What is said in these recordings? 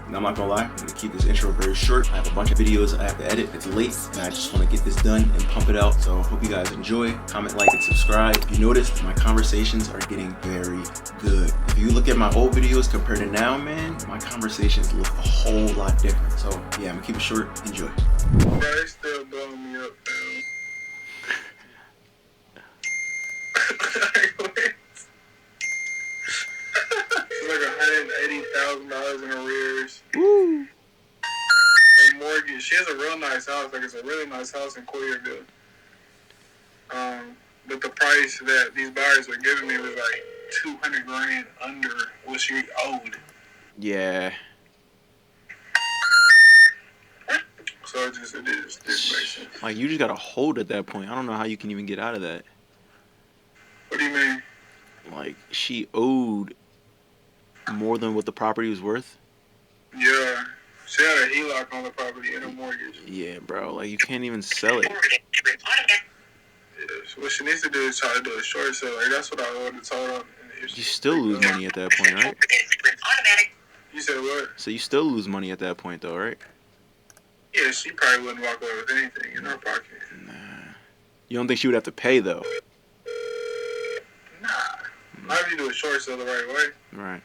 And I'm not gonna lie, I'm gonna keep this intro very short. I have a bunch of videos I have to edit. It's late, and I just want to get this done and pump it out. So hope you guys enjoy. Comment, like, and subscribe. If you noticed, my conversations are getting very good. If you look at my old videos compared to now, man, my conversations look a whole lot different. So yeah, I'm gonna keep it short. Enjoy. They still blowing me up, man. It's like $180,000 in arrears. Woo! Her mortgage. She has a real nice house. Like, it's a really nice house in Collierville. But the price that these buyers were giving me was like $200,000 under what she owed. Yeah. So it just didn't make sense. Like, you just gotta hold at that point. I don't know how you can even get out of that. What do you mean? Like, she owed more than what the property was worth. Yeah. She had a HELOC on the property and a mortgage. Yeah, bro. Like, you can't even sell it. Yeah. What she needs to do is try to do a short sale. Like, that's what I would have told her. You still lose money at that point, right? You said what? So you still lose money at that point, though, right? Yeah, she probably wouldn't walk away with anything in her pocket. Nah. You don't think she would have to pay, though? Nah. Not if you do a short sale the right way. Right.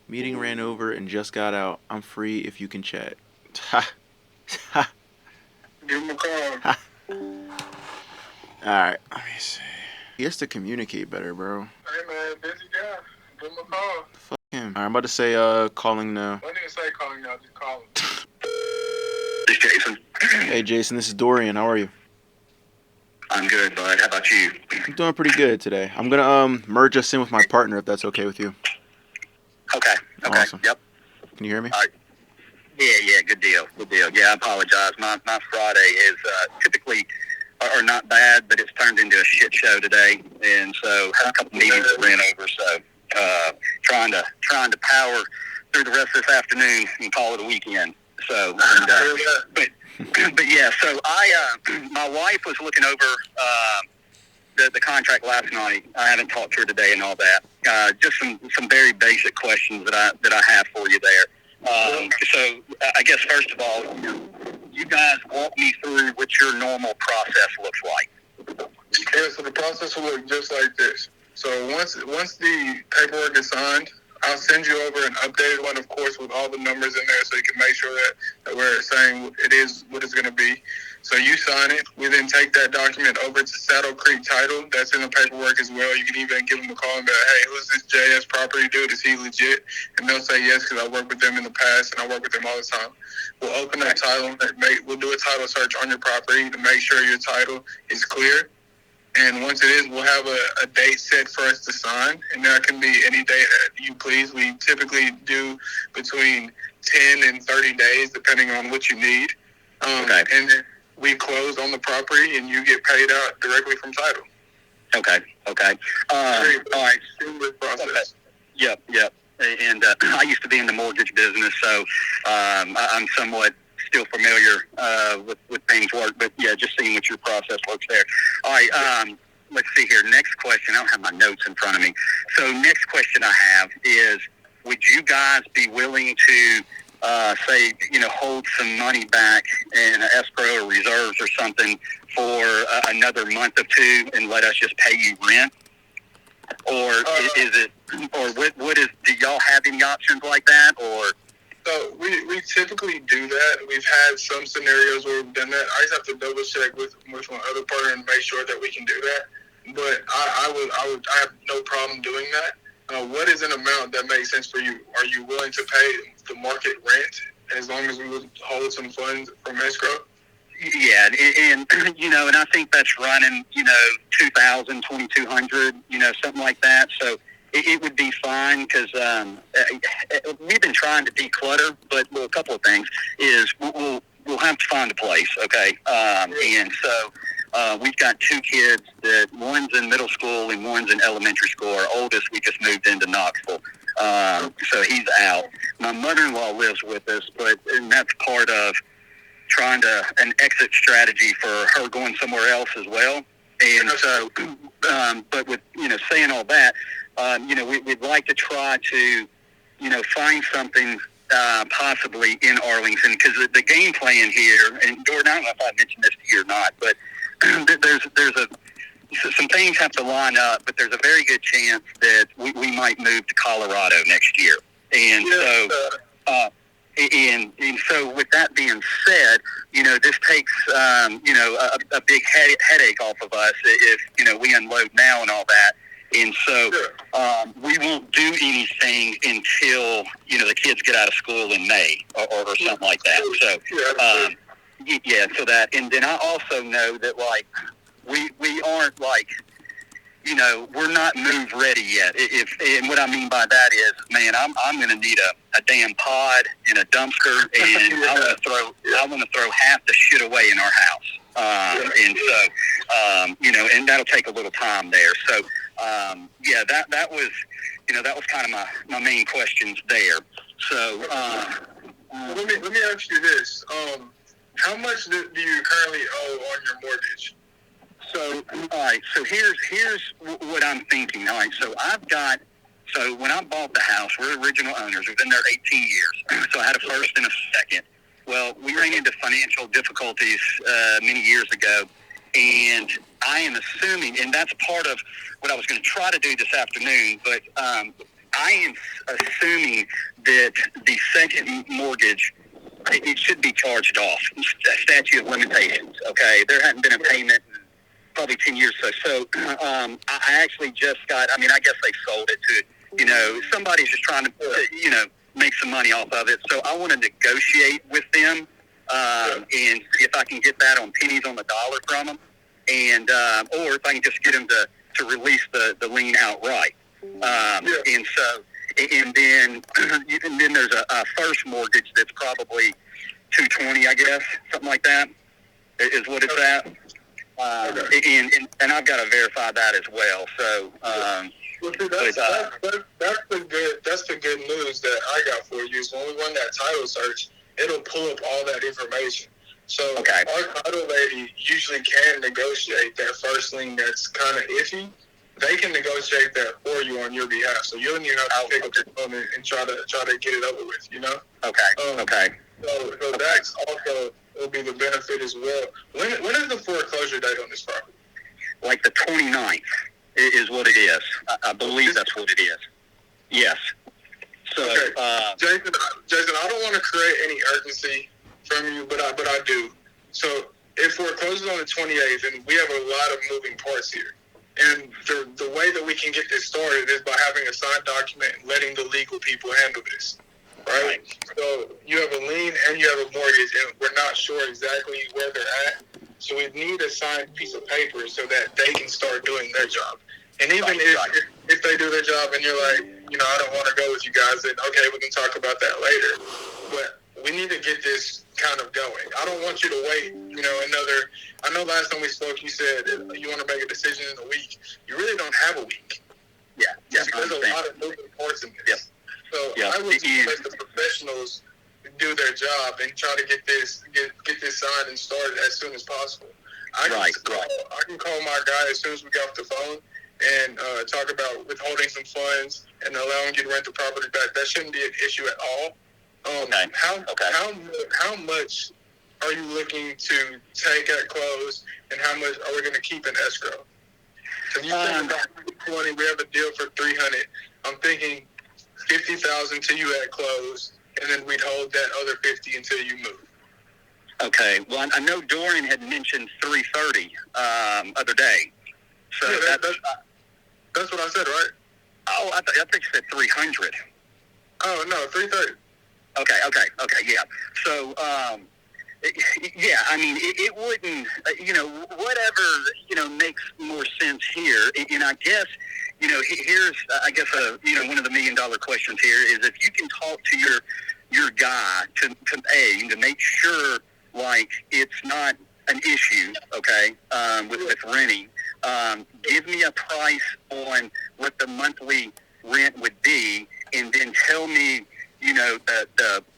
Meeting ran over and just got out. I'm free if you can chat. Ha. Ha. Give him a call. Alright, let me see. He has to communicate better, bro. Hey, man, busy guy. Give him a call. Fuck him. Alright, I'm about to say, calling now. Don't even say calling y'all, just call him. This is Jason. Hey, Jason, this is Dorian. How are you? I'm good, bud. How about you? I'm doing pretty good today. I'm gonna, merge us in with my partner, if that's okay with you. Okay. Awesome. Yep. Can you hear me? All right. Yeah. Good deal. Yeah, I apologize. My Friday is typically are not bad, but it's turned into a shit show today, and so had a couple meetings that ran over. So trying to power through the rest of this afternoon and call it a weekend. So, but yeah. So my wife was looking over the contract last night. I haven't talked to her today and all that. Just some very basic questions that I have for you there. So I guess first of all, you guys walk me through what your normal process looks like. Yeah, so the process will look just like this. So once the paperwork is signed, I'll send you over an updated one, of course, with all the numbers in there so you can make sure that we're saying it is what it's going to be. So you sign it. We then take that document over to Saddle Creek Title. That's in the paperwork as well. You can even give them a call and be like, hey, who's this JS property dude? Is he legit? And they'll say yes because I worked with them in the past and I work with them all the time. We'll open that title. We'll do a title search on your property to make sure your title is clear. And once it is, we'll have a date set for us to sign. And that can be any date that you please. We typically do between 10 and 30 days, depending on what you need. Okay. And then we close on the property, and you get paid out directly from title. Okay. All right. Seamless process. Yep. And I used to be in the mortgage business, so I'm somewhat still familiar with things work. But yeah, just seeing what your process works there. All right. Let's see here. Next question. I don't have my notes in front of me. So next question I have is, would you guys be willing to say, hold some money back in an escrow or reserves or something for another month or two and let us just pay you rent? Or is it, or what is, do y'all have any options like that? Or? So we typically do that. We've had some scenarios where we've done that. I just have to double check with one other partner and make sure that we can do that. But I have no problem doing that. What is an amount that makes sense for you? Are you willing to pay the market rent as long as we would hold some funds from escrow? Yeah, and and I think that's running, 2,000, 2,200, something like that. So it would be fine because we've been trying to declutter, but a couple of things is we'll have to find a place, okay? And so we've got two kids that one's in middle school and one's in elementary school. Our oldest, we just moved into Knoxville. So he's out. My mother-in-law lives with us, and that's part of trying an exit strategy for her going somewhere else as well. And so, but with, saying all that, we'd like to try to, find something possibly in Arlington, because the game plan here, and Jordan, I don't know if I mentioned this to you or not, but some things have to line up, but there's a very good chance that we might move to Colorado next year. And and so with that being said, this takes, a big headache off of us if, we unload now and all that. And so we won't do anything until, the kids get out of school in May or something like that. So, so that, and then I also know that, like, we aren't, like, we're not move ready yet. And what I mean by that is, man, I'm going to need a damn pod and a dumpster, and I want to throw half the shit away in our house. And so, and that'll take a little time there. So, that was, that was kind of my main questions there. So, let me ask you this: how much do you currently owe on your mortgage? So, all right. So here's what I'm thinking. All right. So when I bought the house, we're original owners. We've been there 18 years. So I had a first and a second. Well, we ran into financial difficulties many years ago, and I am assuming, and that's part of what I was going to try to do this afternoon, but I am assuming that the second mortgage, it should be charged off. Statute of limitations. Okay, there hadn't been a payment in probably 10 years or so. I actually just got, I guess they sold it to, somebody's just trying to, make some money off of it. So I want to negotiate with them and see if I can get that on pennies on the dollar from them, and or if I can just get them to release the lien outright. And so, and then there's a first mortgage that's probably $220, I guess, something like that is what it's at. And I've got to verify that as well. So, that's the good news that I got for you. Is when we run that title search, it'll pull up all that information. So our title lady usually can negotiate that first lien that's kind of iffy. They can negotiate that for you on your behalf. So you don't even have to pick up the phone and try to get it over with. So that's also will be the benefit as well. When is the foreclosure date on this property? Like the 29th is what it is. I believe that's what it is. Yes. So, Jason, I don't want to create any urgency from you, but I do. So if foreclosure on the 28th, and we have a lot of moving parts here, and the way that we can get this started is by having a signed document and letting the legal people handle this. Right? So you have a lien and you have a mortgage, and we're not sure exactly where they're at. So we need a signed piece of paper so that they can start doing their job. And even if they do their job and you're like, I don't want to go with you guys, then okay, we can talk about that later. But we need to get this kind of going. I don't want you to wait, I know last time we spoke, you said you want to make a decision in a week. You really don't have a week. Yeah. There's a lot of moving parts in this. So I would let the professionals do their job and try to get this signed and started as soon as possible. I can call my guy as soon as we get off the phone and talk about withholding some funds and allowing you to rent the property back. That shouldn't be an issue at all. How much are you looking to take at close, and how much are we going to keep in escrow? If you think about 20, we have a deal for $300. I'm thinking $50,000 to you at close, and then we'd hold that other $50 until you move. Okay. Well, I know Dorian had mentioned $330 other day. So that's what I said, right? Oh, I think you said $300. Oh no, $330. Okay, yeah. So, it wouldn't, whatever, makes more sense here. And I guess, here's, one of the $1 million questions here is if you can talk to your guy to make sure, like, it's not an issue, okay, with renting. Give me a price on what the monthly rent would be, and then tell me,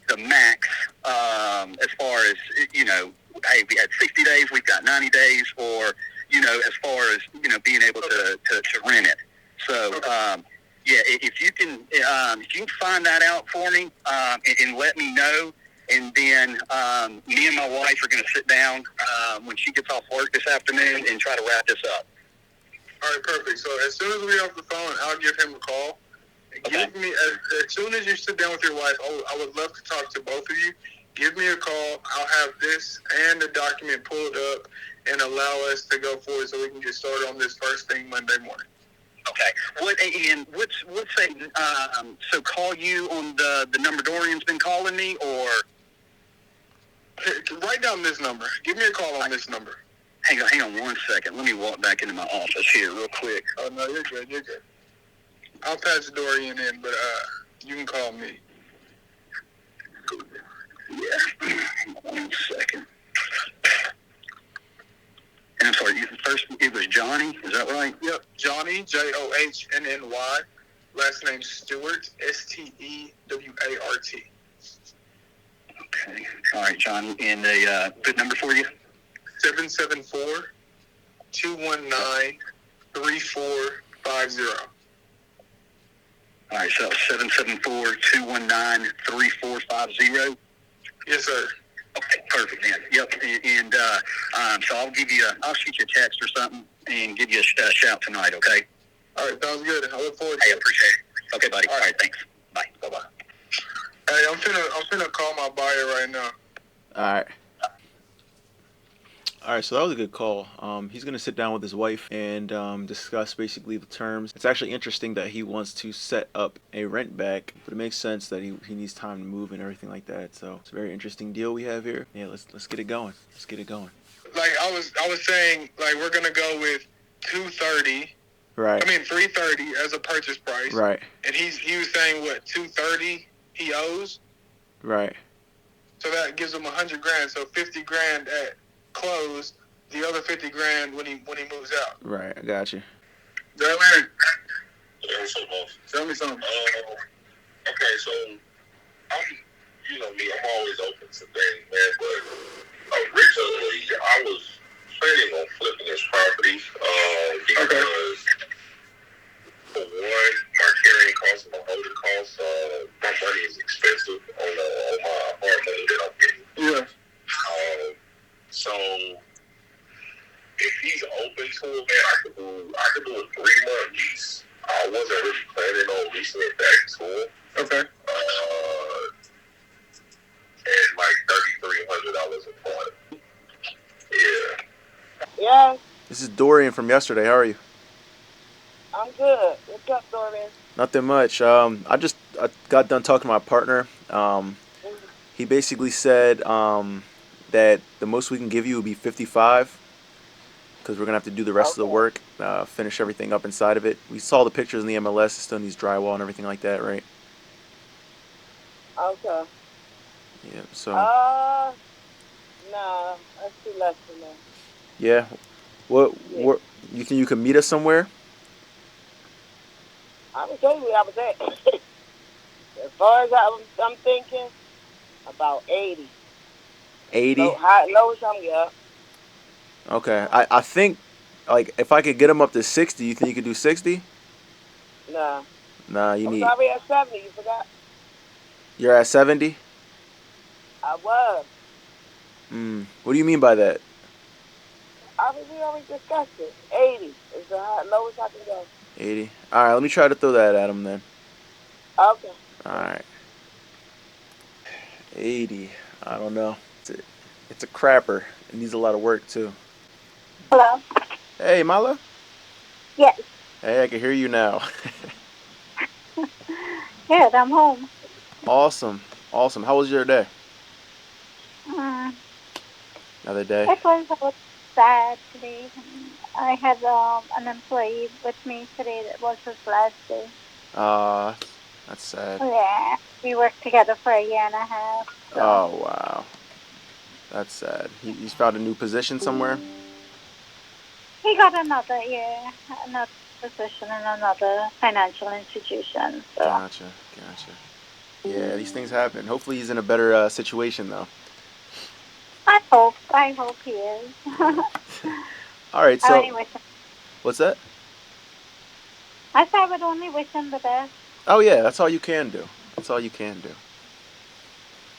the max, as far as, hey, we had 60 days, we've got 90 days, or, as far as, being able to rent it. So, Yeah, if you can find that out for me, and let me know, and then me and my wife are going to sit down when she gets off work this afternoon and try to wrap this up. All right, perfect. So as soon as we're off the phone, I'll give him a call. Okay. Give me as soon as you sit down with your wife, I would love to talk to both of you. Give me a call. I'll have this and the document pulled up and allow us to go forward so we can get started on this first thing Monday morning. Okay. What's say? So call you on the number Dorian's been calling me, or write down this number. Give me a call on this number. Hang on 1 second. Let me walk back into my office here real quick. Oh no, you're good. You're good. I'll patch Dorian in, but you can call me. Yeah. 1 second. And I'm sorry, first it was Johnny, is that right? Yep, Johnny, Johnnny. Last name Stewart, Stewart. Okay. All right, Johnny. And a good number for you? 774-219-3450. All right, so 774-219-3450. Yes, sir. Okay, perfect, man. Yep, and so I'll shoot you a text or something and give you a shout tonight, okay? All right, sounds good. I look forward to Hey, I it. appreciate it. Okay, buddy. All right, thanks. Bye. Bye-bye. Hey, I'm finna call my buyer right now. All right. All right, so that was a good call. He's going to sit down with his wife and discuss basically the terms. It's actually interesting that he wants to set up a rent back, but it makes sense that he needs time to move and everything like that. So it's a very interesting deal we have here. Yeah, let's get it going. Let's get it going. Like I was saying, like we're gonna go with 230. Right. I mean 330 as a purchase price. Right. And he was saying what 230 he owes. Right. So that gives him $100,000. So 50 grand at close. The other 50 grand when he moves out. Right. I got you. Darren, Tell me something. Okay, so I'm always open to things, man. But originally, I was planning on flipping this property because, for one, my carrying costs and my holding costs, my money is expensive on my hard money that I'm getting. Yeah. So if he's open to it, man, I could do a 3-month lease. I wasn't really planning on leasing it back to him. Okay. And like $3,300 a month. Yeah. Yeah, This is Dorian from yesterday. How are you? I'm good. What's up, Dorian? Nothing much. I got done talking to my partner. He basically said that the most we can give you would be 55, because we're gonna have to do the rest of the work, finish everything up inside of it. We saw the pictures in the MLS. It still needs drywall and everything like that, right? Okay. Yeah. So. Nah, that's too less than that. Yeah. What you think you could meet us somewhere? I'm gonna tell you where I was at. As far as I'm thinking, about 80. 80. Lowest I'm get. Okay. I think, like, if I could get him up to 60, you think you could do 60? Nah. Nah, you need. I'm already at 70. You forgot? You're at 70? I was. What do you mean by that? We already discussed it. 80 is the lowest I can go. 80. All right, let me try to throw that at him then. Okay. All right. 80. I don't know. It's a crapper. It needs a lot of work too. Hello? Hey, Mala. Yes. Hey, I can hear you now. Good, I'm home. Awesome. How was your day? Another day. It was a bit sad today. I had an employee with me today that was his last day. That's sad. Yeah, we worked together for a year and a half. So. Oh, wow. That's sad. He's found a new position somewhere? He got another position in another financial institution. So. Gotcha. Yeah, these things happen. Hopefully he's in a better situation, though. I hope he is. All right, so... Anyway, what's that? I said I would only wish him the best. Oh yeah, that's all you can do. That's all you can do.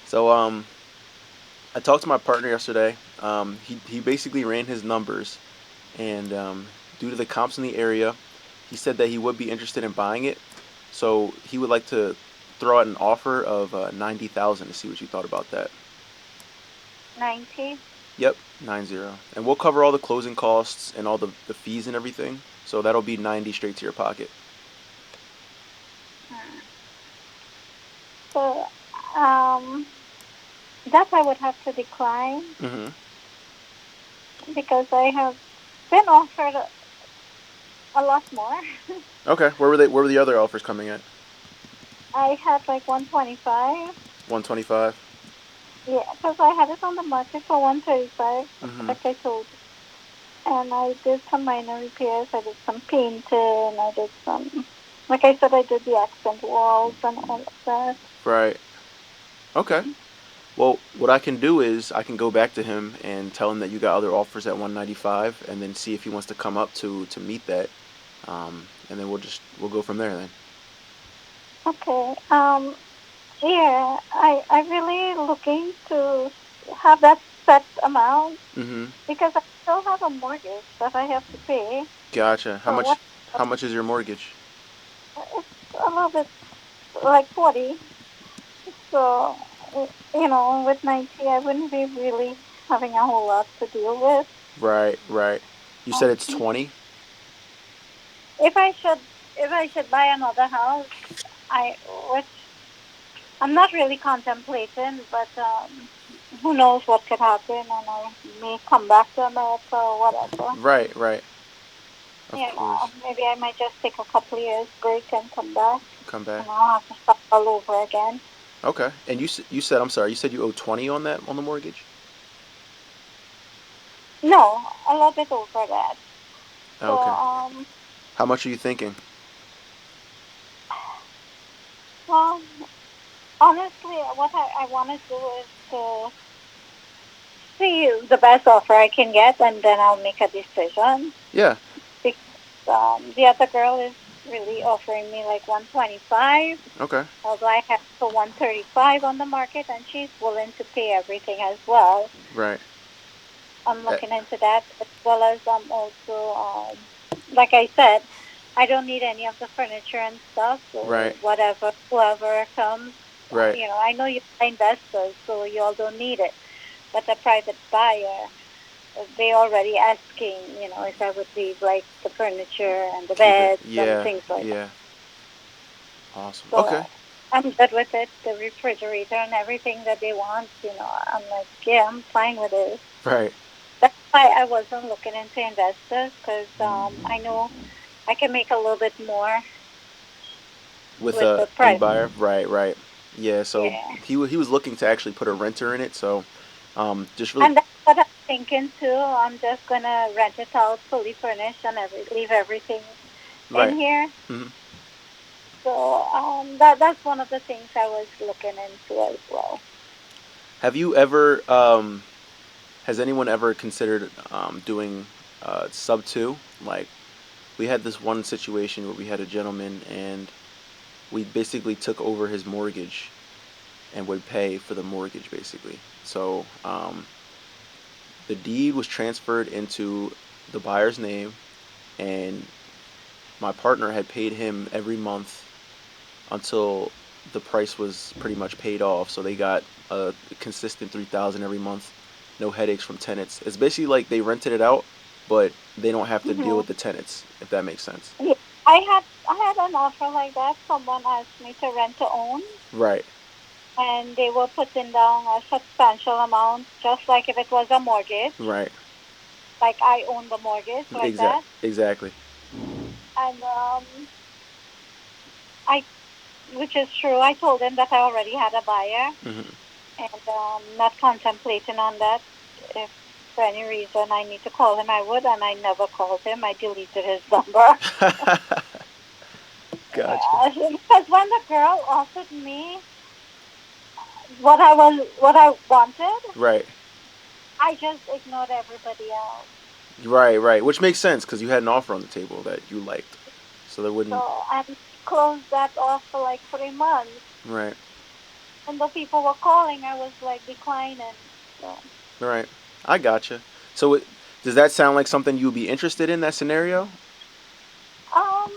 So I talked to my partner yesterday. He basically ran his numbers, and due to the comps in the area, he said that he would be interested in buying it. So he would like to throw out an offer of 90,000 to see what you thought about that. 90. Yep, 90, and we'll cover all the closing costs and all the fees and everything. So that'll be 90 straight to your pocket. So, that I would have to decline Mm-hmm. because I have been offered a lot more. Okay, where were they? Where were the other offers coming at? I had like 125. 125. Yeah, because I had it on the market for 135, Mm-hmm. like I told you. And I did some minor repairs. I did some painting. I did some, like I said, I did the accent walls and all of that. Right. Okay. Well, what I can do is I can go back to him and tell him that you got other offers at 195, and then see if he wants to come up to meet that, and then we'll go from there then. Okay. Yeah, I really looking to have that set amount Mm-hmm. because I still have a mortgage that I have to pay. Gotcha. How So much? what? How much is your mortgage? It's a little bit like 40. So with 90, I wouldn't be really having a whole lot to deal with. Right. Right. You said it's Um, 20. if I should, if I should buy another house, which I'm not really contemplating, but who knows what could happen, and I may come back to America or whatever. Right. Right. Of course. Maybe I might just take a couple of years break and come back, Come back. and I'll have to start all over again. Okay. And you said, I'm sorry. You said you owe 20 on that, on the mortgage. No, a little bit over that. So, Okay. How much are you thinking? well, honestly, what I want to do is to see the best offer I can get, and then I'll make a decision. Yeah. Because the other girl is really offering me like 125, Okay. although I have for 135 on the market, and she's willing to pay everything as well. Right. I'm looking into that, as well as I'm also, like I said, I don't need any of the furniture and stuff. So Right. whatever, whoever comes, Right. I know you're investors, so you all don't need it. But a private buyer, they already asking, if I would leave like the furniture and the Keep it. beds and Yeah. things like that. Yeah. Awesome. So Okay. I'm good with it. The refrigerator and everything that they want, I'm like, yeah, I'm fine with it. Right. That's why I wasn't looking into investors because I know I can make a little bit more With with the any price. buyer. Right. Right. Yeah. So Yeah. he was looking to actually put a renter in it. So just really. And that's what I'm thinking too. I'm just gonna rent it out fully furnished and leave everything in Right. here. Hmm. So that's one of the things I was looking into as well. Have you ever? Has anyone ever considered doing sub two? Like we had this one situation where we had a gentleman and we basically took over his mortgage and would pay for the mortgage basically. So the deed was transferred into the buyer's name, and my partner had paid him every month until the price was pretty much paid off. So they got a consistent 3,000 every month, no headaches from tenants. It's basically like they rented it out, but they don't have to deal Hmm. with the tenants, if that makes sense. Yeah. I had an offer like that. Someone asked me to rent to own, Right. and they were putting down a substantial amount, just like if it was a mortgage, Right. like I own the mortgage, like that. Exactly. And I, which is true, I told them that I already had a buyer, Hmm. and not contemplating on that. If for any reason I need to call him, I would, and I never called him. I deleted his number. Gotcha. Because when the girl offered me what I wanted, Right. I just ignored everybody else. Right. Right. Which makes sense because you had an offer on the table that you liked. So there wouldn't. So I closed that off for like 3 months. Right. And the people were calling, I was like declining. So, Right. I gotcha. So does that sound like something you'd be interested in, that scenario? um,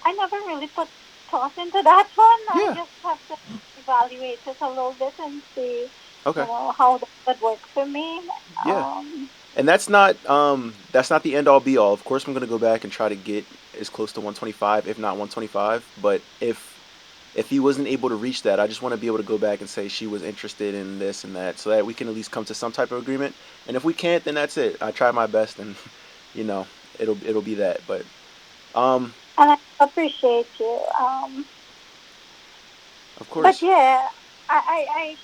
I never really put thought into that one. I Yeah. just have to evaluate it a little bit and see, Okay. how that would work for me. Yeah. Um, And that's not the end all be all. Of course, I'm gonna go back and try to get as close to 125, if not 125. But if he wasn't able to reach that, I just want to be able to go back and say she was interested in this and that, so that we can at least come to some type of agreement. And if we can't, then that's it. I tried my best, and you know, it'll be that. But um, and I appreciate you. of But course, yeah, I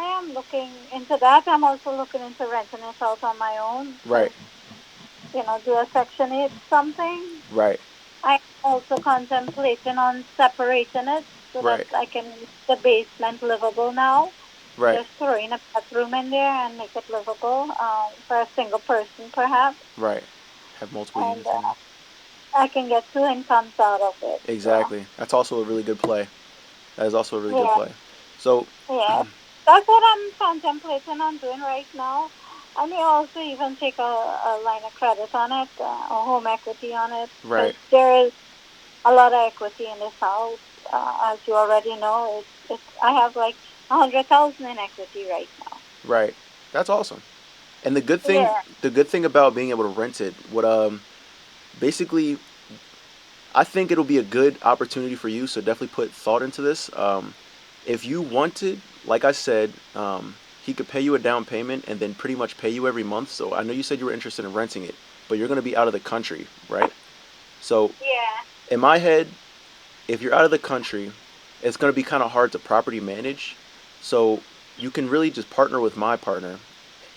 am looking into that. I'm also looking into renting it out on my own. right, Do a Section 8 something. right, I'm also contemplating on separating it so that right, I can make the basement livable now. right, Just throw in a bathroom in there and make it livable for a single person, perhaps. right. Have multiple And units in there. I can get two incomes out of it. So, Exactly. That's also a really good play. That is also a really good yeah, play. So, yeah. That's what I'm contemplating on doing right now. I may also even take a line of credit on it, or home equity on it, because right, there is a lot of equity in this house. As you already know, I have like 100,000 in equity right now. right. That's awesome. And Yeah. the good thing about being able to rent it, what basically, I think it'll be a good opportunity for you. So definitely put thought into this. If you wanted, like I said, he could pay you a down payment and then pretty much pay you every month. So I know you said you were interested in renting it, but you're going to be out of the country, right? So Yeah. in my head, if you're out of the country, it's going to be kind of hard to property manage. So you can really just partner with my partner,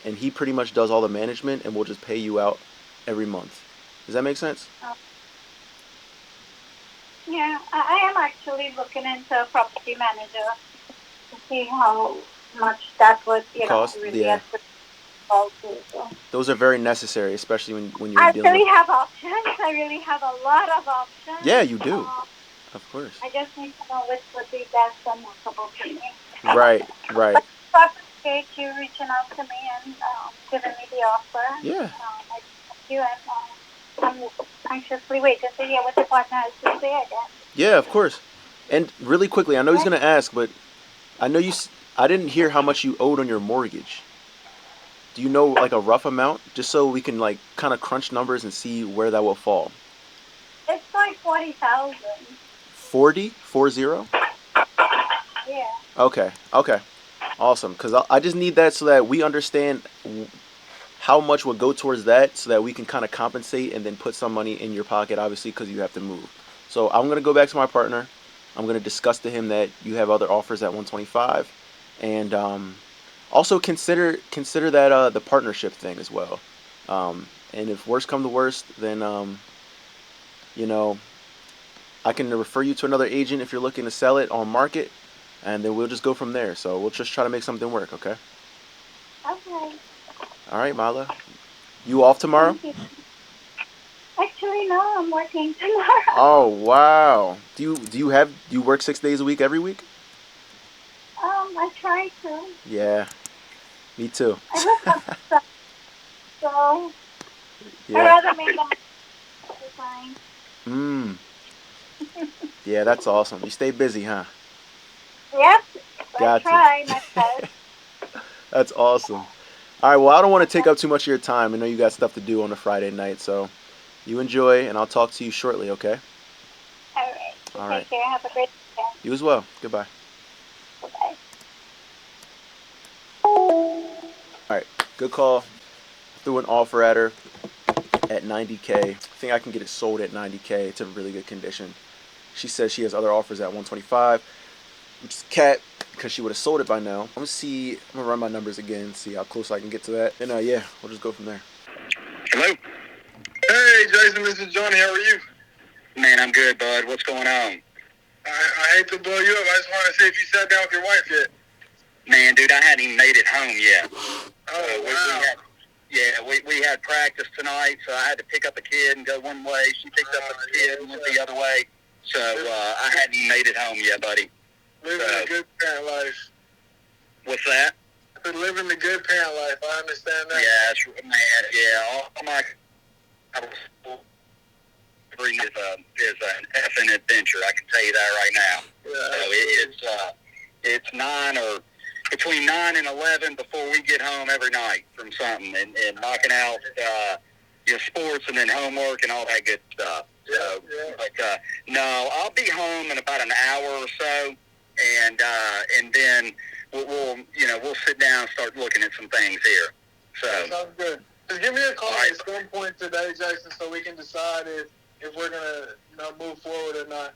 and he pretty much does all the management, and we'll just pay you out every month. Does that make sense? Yeah, I am actually looking into a property manager to see how much that would, Cost? really Yeah. affect also. So Those are very necessary, especially when you're I dealing with. really have options. I really have a lot of Yeah, options. you do. Of course. I just need to know which would be best and workable for me. Right, right. But I appreciate you reaching out to me and giving me the offer. Yeah. I thank you, and I'm anxiously waiting to hear what the partner has to say again. Yeah, of course. And really quickly, I know he's Okay? going to ask, but I know I didn't hear how much you owed on your mortgage. Do you know like a rough amount, just so we can like kind of crunch numbers and see where that will fall? It's like 40,000. 40? 40? Yeah. Okay. Okay. Awesome. Because I just need that so that we understand how much would go towards that, so that we can kind of compensate and then put some money in your pocket, obviously, because you have to move. So I'm going to go back to my partner. I'm going to discuss to him that you have other offers at 125, and also consider that the partnership thing as well. And if worst come to worst, then you know I can refer you to another agent if you're looking to sell it on market, and then we'll just go from there. So we'll just try to make something work, okay? Okay. All right, Mala. You off tomorrow? Thank you. Actually, no, I'm working tomorrow. Oh wow. Do you work 6 days a week every week? I try to. Yeah, me too. I look up stuff, so I Yeah. rather make them design. Mm. Yeah, that's awesome. You stay busy, huh? Yep. I Got to. try my best. That's awesome. All right. Well, I don't want to take up too much of your time. I know you got stuff to do on a Friday night, so you enjoy, and I'll talk to you shortly. Okay? All right. You All right. take care. Have a great weekend. You as well. Goodbye. Bye-bye. All right. Good call. Threw an offer at her at 90K. I think I can get it sold at 90K. It's in really good condition. She says she has other offers at 125, which is cat, because she would have sold it by now. I'm gonna run my numbers again, see how close I can get to that. And yeah, we'll just go from there. Hello? Hey, Jason, this is Johnny. How are you? Man, I'm good, bud. What's going on? I hate to blow you up. I just want to see if you sat down with your wife yet. Man, dude, I hadn't even made it home yet. Oh, We wow. Yeah, we had practice tonight, so I had to pick up a kid and go one way. She picked up a kid and went the other way. So I hadn't made it home yet, buddy. Living a good parent life. What's that? Living the good parent life. I understand that. Yeah, man. Yeah, all my is an effing adventure. I can tell you that right now. Yeah, so it's 9 or between 9 and 11 before we get home every night from something and knocking out your sports and then homework and all that good stuff. So, but no, I'll be home in about an hour or so, and then we'll sit down and start looking at some things here. So sounds good. Just give me a call at some point today, Jason, so we can decide if we're gonna move forward or not.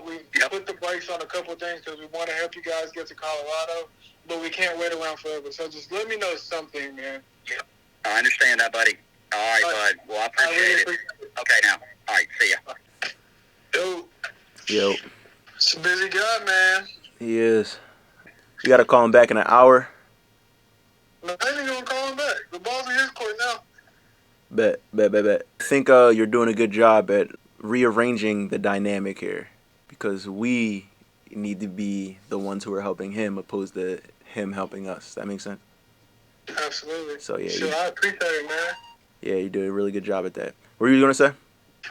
We put the brakes on a couple of things because we want to help you guys get to Colorado, but we can't wait around forever. So just let me know something, man. Yep. I understand that, buddy. All right, bud. Well, I appreciate it. Okay, now. All right, see ya. Yo. It's a busy guy, man. He is. You got to call him back in an hour. No, I ain't gonna call him back. The ball's in his court now. Bet. I think you're doing a good job at rearranging the dynamic here because we need to be the ones who are helping him opposed to him helping us. That makes sense? Absolutely. So, yeah. Sure, I appreciate it, man. Yeah, you do a really good job at that. What were you going to say?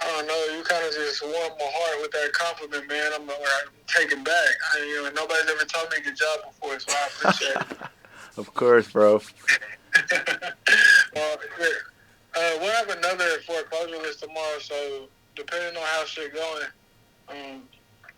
I don't know. You kind of just warmed my heart with that compliment, man. I'm taken back. Nobody's ever told me good job before, so I appreciate it. Of course, bro. We'll have another foreclosure list tomorrow, so depending on how shit going,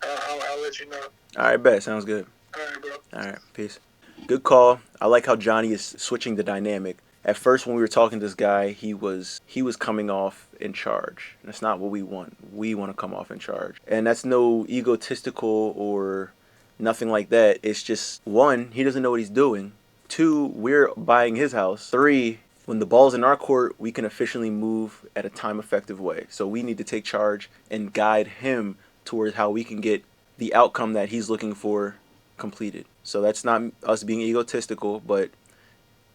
I'll let you know. All right, bet. Sounds good. All right, bro. All right, peace. Good call. I like how Johnny is switching the dynamic. At first, when we were talking to this guy, he was coming off in charge. That's not what we want. We want to come off in charge. And that's no egotistical or nothing like that. It's just, 1, he doesn't know what he's doing. 2, we're buying his house. 3, when the ball's in our court, we can efficiently move at a time-effective way. So we need to take charge and guide him towards how we can get the outcome that he's looking for completed. So that's not us being egotistical, but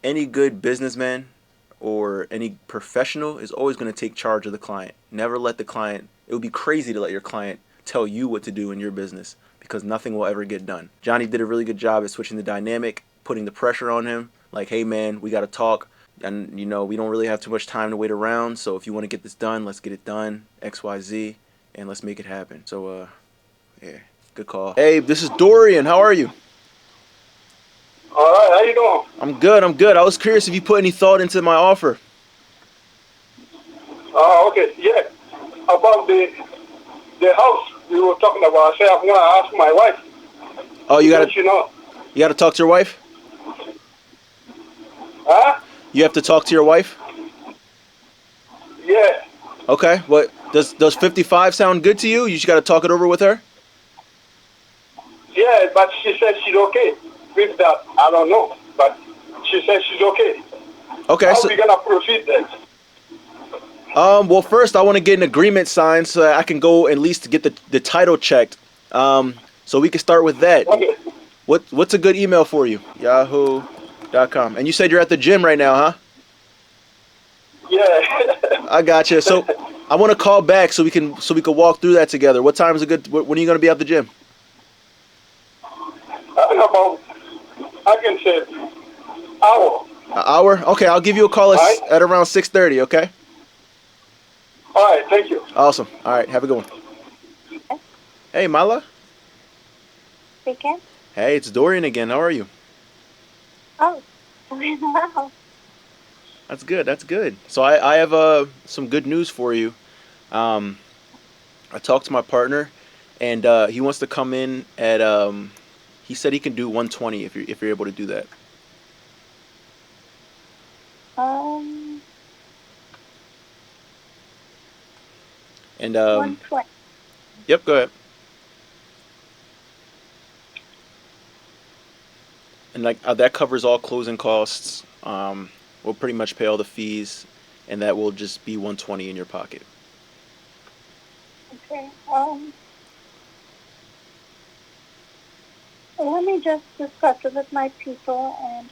any good businessman or any professional is always going to take charge of the client. Never let the client, it would be crazy to let your client tell you what to do in your business because nothing will ever get done. Johnny did a really good job at switching the dynamic, putting the pressure on him. Like, hey man, we got to talk. And we don't really have too much time to wait around. So if you want to get this done, let's get it done. XYZ. And let's make it happen. So, yeah, good call. Hey, this is Dorian. How are you? All right, how you doing? I'm good. I was curious if you put any thought into my offer. Okay, yeah. About the house you were talking about, I said I'm gonna ask my wife. Oh, you gotta You gotta talk to your wife? Huh? You have to talk to your wife? Yeah. Okay. What does 55 sound good to you? You just gotta talk it over with her? Yeah, but she said she's okay with that. I don't know, but she said she's okay. Okay. How are we gonna proceed then? Well, first I want to get an agreement signed so that I can go at least get the title checked. So we can start with that. Okay. What's a good email for you? Yahoo.com. And you said you're at the gym right now, huh? Yeah. I gotcha. So I want to call back so we can walk through that together. What time is a good? When are you going to be at the gym? I can say hour. An hour? Okay, I'll give you a call at around 6:30. Okay. All right. Thank you. Awesome. All right. Have a good one. Hey, Mala. Speaking. Hey, it's Dorian again. How are you? Oh, wow. That's good. So I have some good news for you. I talked to my partner, and he wants to come in at he said he can do 120 if you're able to do that. And 120. Yep, go ahead. And like that covers all closing costs. We'll pretty much pay all the fees, and that will just be 120 in your pocket. Okay. Let me just discuss it with my people, and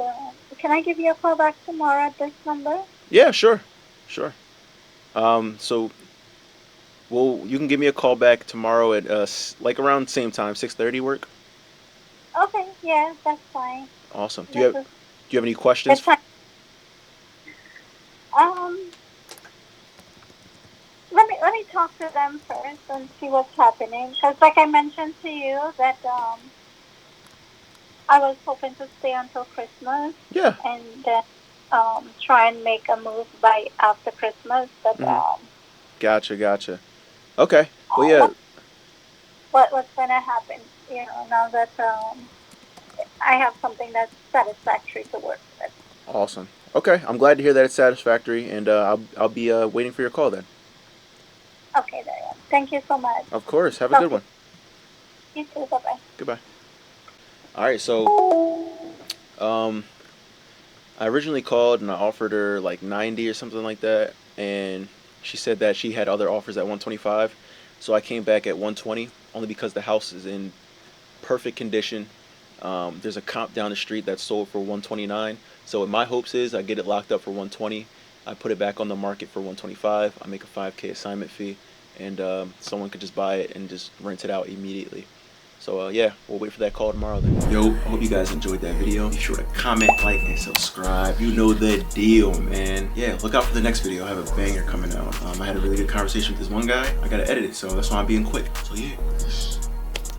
can I give you a call back tomorrow at this number? Yeah, sure, sure. So, well, you can give me a call back tomorrow at like around same time, 6:30 work. Okay, yeah, that's fine. Awesome. This is Do you have any the questions? time. Um, let me talk to them first and see what's happening. Because, like I mentioned to you, that I was hoping to stay until Christmas Yeah. and then try and make a move by after Christmas. But Mm-hmm. Gotcha, gotcha. Okay. Well, yeah. what what's gonna happen? Now that I have something that's satisfactory to work with. Awesome. Okay, I'm glad to hear that it's satisfactory, and I'll be waiting for your call then. Okay, there. Thank you so much. Of course. Have a Talk good to one. you too. Bye bye. Goodbye. All right. So, um, I originally called and I offered her like 90 or something like that, and she said that she had other offers at 125. So I came back at 120 only because the house is in perfect condition. There's a comp down the street that's sold for 129. So what my hopes is I get it locked up for 120. I put it back on the market for 125. I make a 5K assignment fee, and someone could just buy it and just rent it out immediately. So yeah, we'll wait for that call tomorrow then. Yo, I hope you guys enjoyed that video. Be sure to comment, like, and subscribe. You know the deal, man. Yeah, look out for the next video. I have a banger coming out. I had a really good conversation with this one guy. I gotta edit it, so that's why I'm being quick. So yeah.